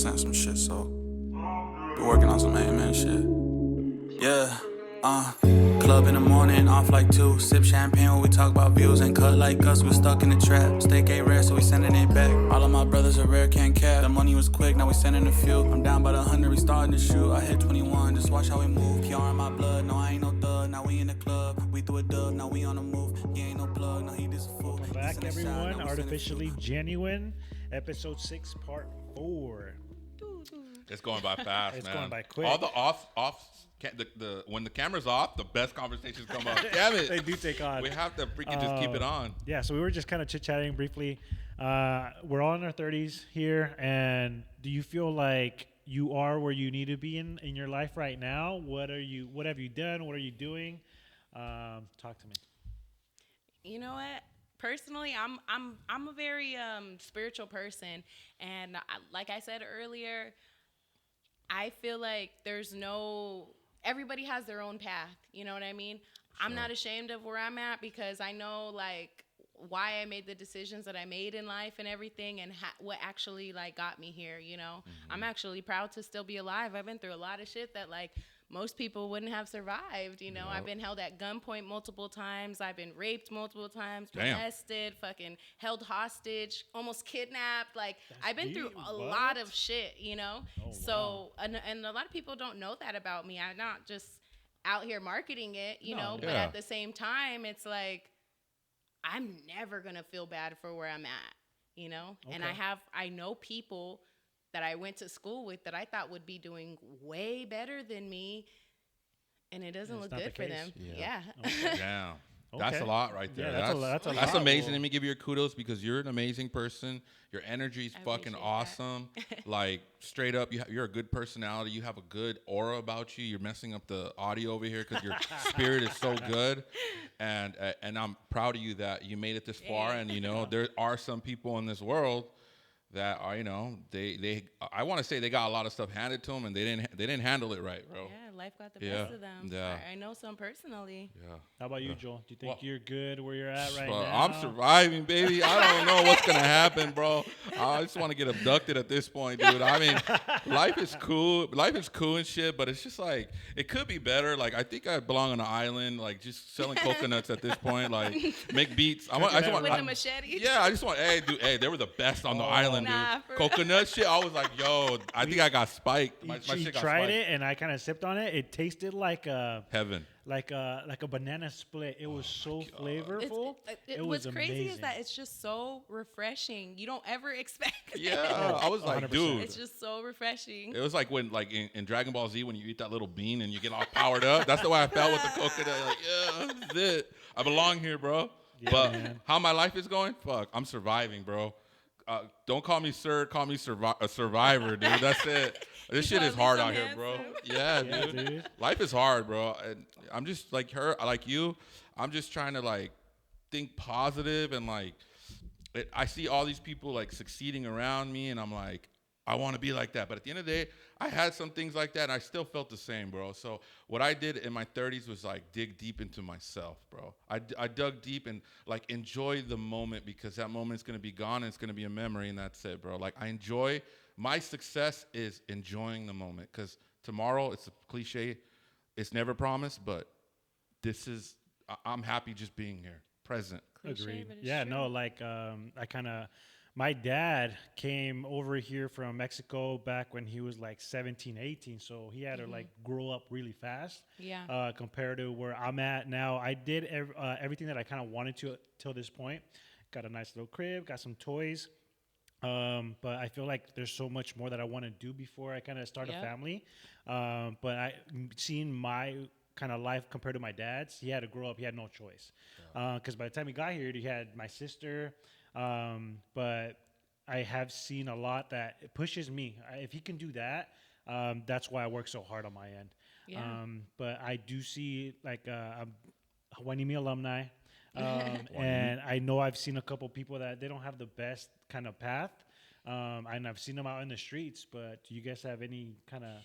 sent some shit, so been working on some amen shit. Yeah, club in the morning, off like 2. Sip champagne when we talk about views. Ain't cut like us, we stuck in the trap. Steak ain't rare, so we sending it back. All of my brothers are rare, can't cap. The money was quick, now we sending a few. I'm down by the 100, we starting to shoot. I hit 21, just watch how we move. PR in my blood, no, I ain't no thug. Now we in the club, we threw a dub, now we on the move. He ain't no plug, no, he just a fool. Welcome back, everyone. Artificially Genuine, episode 6, part 4. It's going by fast, It's man. going by quick. All the when the camera's off, the best conversations come up. Damn it. They do take on. We have to freaking just keep it on. Yeah, so we were just kind of chit-chatting briefly. We're all in our 30s here, and do you feel like you are where you need to be in your life right now? What have you done? What are you doing? Talk to me. You know what? Personally, I'm a very spiritual person, and like I said earlier, I feel like everybody has their own path. You know what I mean? Sure. I'm not ashamed of where I'm at because I know like why I made the decisions that I made in life and everything, and what actually like got me here. You know, I'm actually proud to still be alive. I've been through a lot of shit that like most people wouldn't have survived, you know. Yep. I've been held at gunpoint multiple times. I've been raped multiple times, molested, fucking held hostage, almost kidnapped. Like, I've been through a lot of shit, you know. Oh, so, wow. and a lot of people don't know that about me. I'm not just out here marketing it, you know. But at the same time, it's like, I'm never going to feel bad for where I'm at, you know. Okay. And I know people that I went to school with that I thought would be doing way better than me, and it doesn't look good for them. Yeah. Okay. Damn. Okay. That's a lot right there. Yeah, that's amazing. Let me give you your kudos because you're an amazing person. Your energy is fucking awesome. Like, straight up, you're a good personality. You have a good aura about you. You're messing up the audio over here because your spirit is so good. And I'm proud of you that you made it this far. And, you know, there are some people in this world that are, you know, I want to say they got a lot of stuff handed to them and they didn't handle it right, bro. Yeah, life got the best of them. Yeah. I know some personally. Yeah. How about you, Joel? Do you think you're good where you're at right now? I'm surviving, baby. I don't know what's gonna happen, bro. I just want to get abducted at this point, dude. I mean, life is cool. Life is cool and shit, but it's just like it could be better. Like, I think I belong on an island, like just selling coconuts at this point. Like, make beats. I just want with a machete. Yeah, I just want. Hey, they were the best on the island, dude. Coconut shit. I was like, yo, I think I got spiked. My shit got tried spiked. it, and I kind of sipped on it. It tasted like heaven. Like a banana split. It was so flavorful. What's crazy is that it's just so refreshing. You don't ever expect that. Yeah, I was like, 100%. Dude. It's just so refreshing. It was like when, like in Dragon Ball Z, when you eat that little bean and you get all powered up. That's the way I felt with the coconut. Like, yeah, this is it. I belong here, bro. Yeah, but man. How my life is going? Fuck, I'm surviving, bro. Don't call me sir. Call me a survivor, dude. That's it. This shit is hard out here, bro. Yeah, dude. Life is hard, bro. And I'm just like you. I'm just trying to like think positive and like I see all these people like succeeding around me, and I'm like, I want to be like that. But at the end of the day, I had some things like that, and I still felt the same, bro. So what I did in my 30s was like dig deep into myself, bro. I dug deep and like enjoy the moment because that moment's gonna be gone and it's gonna be a memory, and that's it, bro. Like, I enjoy my success is enjoying the moment because tomorrow, it's a cliche, it's never promised, but I'm happy just being here, present. Agreed. Yeah, no, like my dad came over here from Mexico back when he was like 17, 18. So he had to like grow up really fast. Yeah. Compared to where I'm at now. I did everything that I kind of wanted to till this point. Got a nice little crib, got some toys. But I feel like there's so much more that I want to do before I kind of start a family. But seeing my kind of life compared to my dad's, he had to grow up. He had no choice. Because by the time he got here, he had my sister. But I have seen a lot that it pushes me. If he can do that, that's why I work so hard on my end. Yeah. But I do see like I'm Huanimi alumni. And I know I've seen a couple people that they don't have the best kind of path. And I've seen them out in the streets, but do you guys have any kind of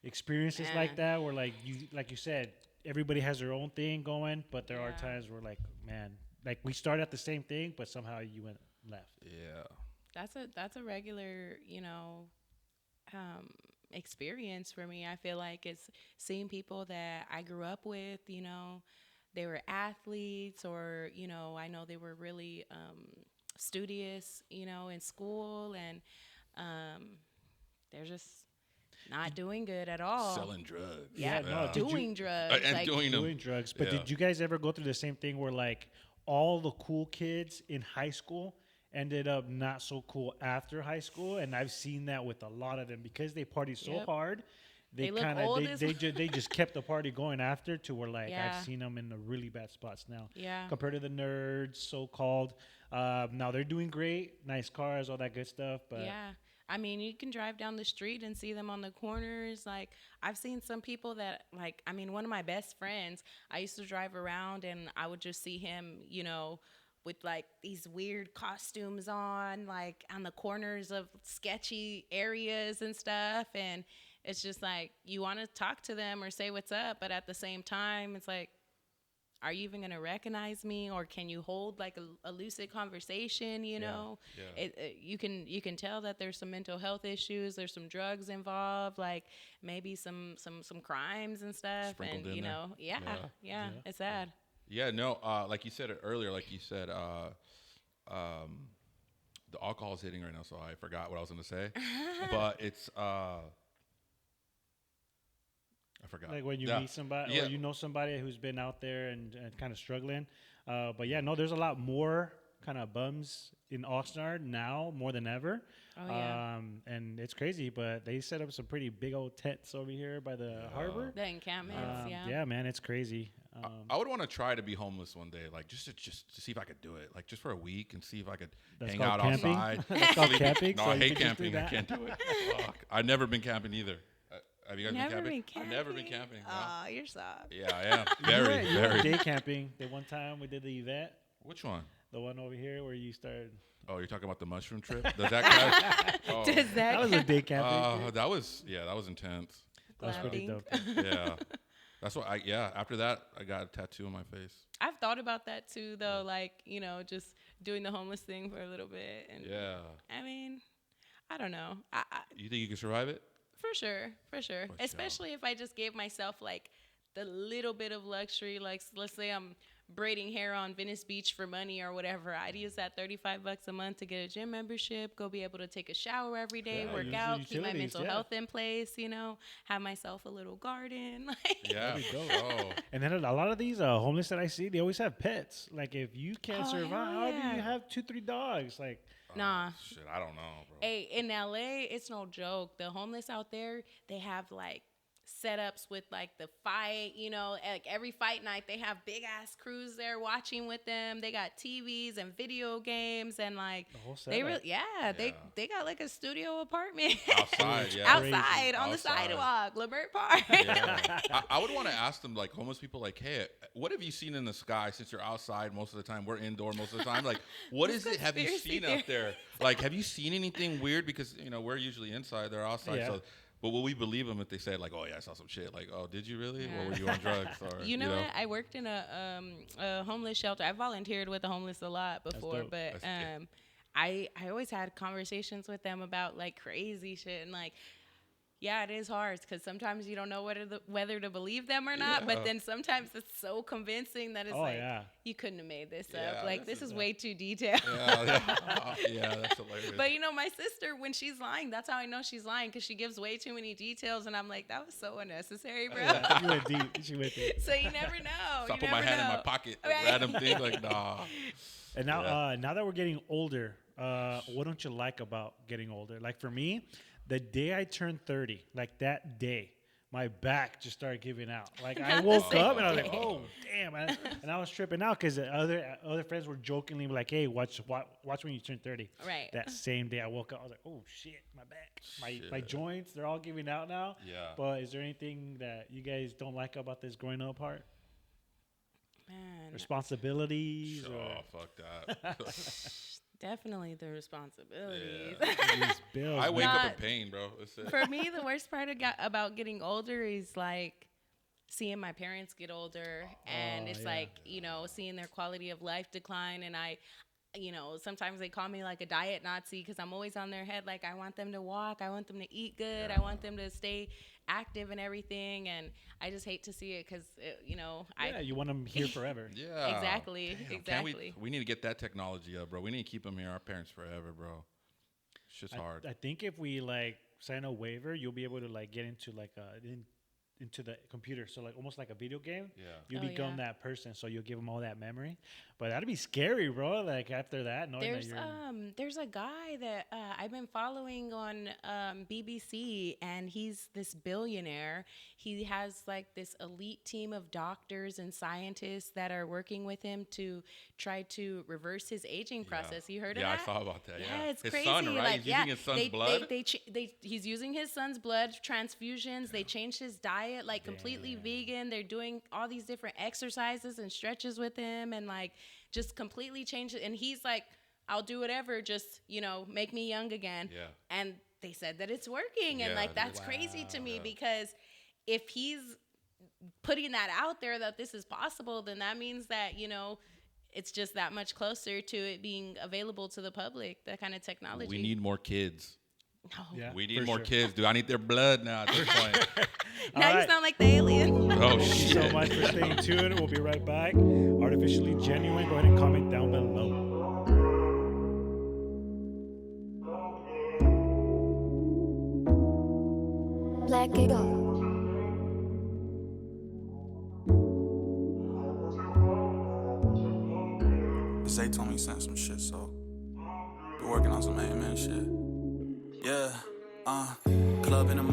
experiences like that where like you said, everybody has their own thing going, but there are times where like, man, like we started at the same thing, but somehow you went left. Yeah. That's a regular, experience for me. I feel like it's seeing people that I grew up with, you know, they were athletes, or, you know, I know they were really studious, you know, in school, and they're just not doing good at all. Selling drugs. Yeah, no, did you- doing drugs. And like, doing them. Doing drugs. But Yeah. did you guys ever go through the same thing where like all the cool kids in high school ended up not so cool after high school? And I've seen that with a lot of them because they party so Yep. hard. They They look kind old of as they just kept the party going after to where like Yeah. I've seen them in the really bad spots now. Yeah. Compared to the nerds, so called. Now they're doing great, nice cars, all that good stuff. But Yeah. I mean, you can drive down the street and see them on the corners. Like, I've seen some people that, like, I mean, one of my best friends, I used to drive around and I would just see him, you know, with like these weird costumes on, like on the corners of sketchy areas and stuff. And it's just like, you want to talk to them or say what's up, but at the same time, it's like, are you even going to recognize me, or can you hold like a lucid conversation? You know, yeah. you can tell that there's some mental health issues. There's some drugs involved, like maybe some crimes and stuff. Sprinkled and in you there. know, yeah, it's sad. Yeah, no, like you said it earlier, like you said, the alcohol's hitting right now, so I forgot what I was going to say. But it's, I forgot. like when you meet somebody Yeah. or you know somebody who's been out there and kind of struggling. But yeah, no, there's a lot more kind of bums in Oxnard now more than ever. Oh, yeah. And it's crazy, but they set up some pretty big old tents over here by the harbor. The encampments, Yeah, man, it's crazy. I would want to try to be homeless one day, like just to see if I could do it, like just for a week and see if I could That's hang called out camping? outside. That's called camping. No, so I you hate can just do camping. I that. can't do it. Fuck. I've never been camping either. Have you guys Never been been camping? I've never been camping. No. Oh, you're soft. Yeah, I am. You Very, were very. day camping. The one time we did the event, Which one? the one over here where you started. Oh, you're talking about the mushroom trip? Does that count? Oh, Does that That was a day camping. that was intense. That was pretty glamping? dope. Yeah. That's what after that, I got a tattoo on my face. I've thought about that too, though. Like, you know, just doing the homeless thing for a little bit. And Yeah. I mean, I don't know. You think you can survive it? For sure. sure. Especially if I just gave myself like the little bit of luxury. Like, let's say I'm braiding hair on Venice Beach for money or whatever. I'd use that $35 a month to get a gym membership, go be able to take a shower every day, Yeah, work use the out, keep my utilities, mental yeah. health in place, you know, have myself a little garden. Yeah. That'd be dope. Oh. And then a lot of these homeless that I see, they always have pets. Like if you can't Oh, survive, hell how do yeah. you have 2-3 dogs? Like Nah. Shit, I don't know, bro. Hey, in LA, it's no joke. The homeless out there, they have like setups with like the fight, you know, like every fight night they have big ass crews there watching with them. They got TVs and video games and like the whole they setup. really they got like a studio apartment Outside, yeah. outside on the Outside. sidewalk, Lamert Park. Yeah. I would want to ask them, like, homeless people, like, hey, what have you seen in the sky since you're outside most of the time? We're indoor most of the time. Like, what is it have you Conspiracy seen out there? Like, have you seen anything weird? Because, you know, we're usually inside, they're outside. Yeah. So, but will we believe them if they say, like, oh, yeah, I saw some shit? Like, oh, did you really? Or were you on drugs? Or, You know what? I worked in a homeless shelter. I volunteered with the homeless a lot before, dope. but That's good. I always had conversations with them about like crazy shit and like. Yeah, it is hard because sometimes you don't know whether to believe them or not. But then sometimes it's so convincing that it's you couldn't have made this up. Like this is way too detailed. Yeah, that's hilarious. But you know, my sister, when she's lying, that's how I know she's lying because she gives way too many details, and I'm like, that was so unnecessary, bro. Yeah, you went deep. She went deep. So you never know. So I You put my never hand in know. my pocket, Right. random thing, like, nah. And now, Yeah. now that we're getting older, what don't you like about getting older? Like for me, the day I turned 30, like that day, my back just started giving out. Like I Not the woke same up and I was like, day. "Oh, damn!" And I was tripping out because other friends were jokingly like, "Hey, watch when you turn 30." Right. That same day I woke up, I was like, "Oh shit, my back, my joints, they're all giving out now." Yeah. But is there anything that you guys don't like about this growing up part? Man, Responsibilities or Oh, fuck that. definitely the responsibilities. these bills? I wake up Not- in pain, bro. That's it. For me, the worst part about getting older is like seeing my parents get older, and it's yeah. like, you know, seeing their quality of life decline. And you know, sometimes they call me like a diet Nazi because I'm always on their head. Like, I want them to walk. I want them to eat good. Yeah. I want them to stay active and everything. And I just hate to see it because, you know, Yeah, you want them here forever. Yeah. Exactly. Damn, Exactly. we need to get that technology up, bro. We need to keep them here, our parents, forever, bro. It's just hard. I think if we like sign a waiver, you'll be able to like get into like into the computer. So like almost like a video game. Yeah. You Oh, become yeah. that person. So you'll give them all that memory. But that'd be scary, bro. Like after that, knowing that There's a guy that I've been following on BBC, and he's this billionaire. He has like this elite team of doctors and scientists that are working with him to try to reverse his aging process. You heard of that? Yeah, I saw about that. Yeah, it's his crazy. son, right? Like, He's using his son's blood. He's using his son's blood transfusions. They changed his diet, like completely vegan. They're doing all these different exercises and stretches with him, and like just completely changed it. And he's like, I'll do whatever, just, you know, make me young again. Yeah. And they said that it's working, and Yeah, like that's dude. crazy to me Yeah. because if he's putting that out there that this is possible, then that means that, you know, it's just that much closer to it being available to the public, that kind of technology. We need more kids. No. Yeah, We need for more sure. kids, dude. I need their blood now at this point. Now All you right. sound like the alien. Oh, Thank you so shit. much for staying tuned. We'll be right back. Artificially Genuine. Go ahead and comment down below. Black Eagle. Zay told me he sent some shit, so we're working on some amen shit. Yeah, club in the